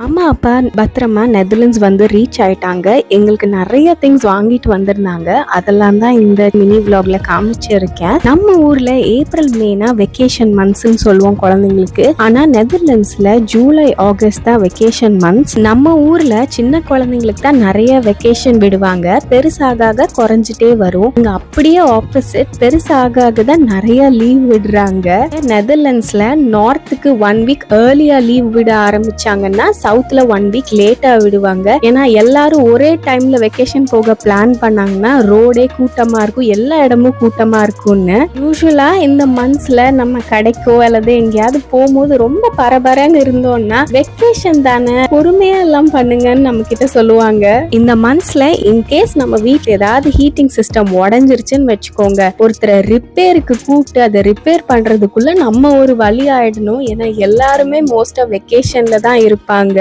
அம்மா அப்பா பத்திரமா நெதர்லாண்ட்ஸ் ரீச் ஆயிட்டாங்க. எங்களுக்கு நிறைய திங்ஸ் வாங்கிட்டு வந்திருந்தாங்க. அதெல்லாம் தான் இந்த மினி விலாக்ல காமிச்சிருக்கேன். நம்ம ஊர்ல ஏப்ரல் மேனா வெக்கேஷன் மந்த்ஸ்ன்னு சொல்லுவோம் குழந்தைங்களுக்கு. ஆனா நெதர்லாண்ட்ஸ்ல ஜூலை ஆகஸ்ட் தான் வெக்கேஷன் மந்த்ஸ். நம்ம ஊர்ல சின்ன குழந்தைங்களுக்கு தான் நிறைய வெக்கேஷன் விடுவாங்க. பெருசாக குறைஞ்சிட்டே வரும். இங்க அப்படியே ஆப்போசிட், பெருசாக தான் நிறைய லீவ் விடுறாங்க. நெதர்லாண்ட்ஸ்ல நார்த்துக்கு 1 வீக் ஏர்லியா லீவ் விட ஆரம்பிச்சாங்கன்னா சவுத்ல 1 வீக் லேட்டா விடுவாங்க. ஏன்னா எல்லாரும் ஒரே டைம்ல வெக்கேஷன் போக பிளான் பண்ணாங்கன்னா ரோடே கூட்டமா இருக்கும், எல்லா இடமும் கூட்டமா இருக்கும்னு. யூஸ்வலா இந்த மந்த்ஸ்ல நம்ம கடைக்கோ அல்லது எங்கேயாவது போகும்போது ரொம்ப பரபரன்னு இருந்தோம்னா வெக்கேஷன் தானே, பொறுமையா எல்லாம் பண்ணுங்கன்னு நம்ம கிட்ட சொல்லுவாங்க. இந்த மந்த்ஸ்ல இன்கேஸ் நம்ம வீட்டுல ஏதாவது ஹீட்டிங் சிஸ்டம் உடஞ்சிருச்சுன்னு வச்சுக்கோங்க, ஒருத்தரை ரிப்பேருக்கு கூப்பிட்டு அதை ரிப்பேர் பண்றதுக்குள்ள நம்ம ஒரு வழி ஆயிடணும். ஏன்னா எல்லாருமே மோஸ்டா வெக்கேஷன்ல தான் இருப்பாங்க.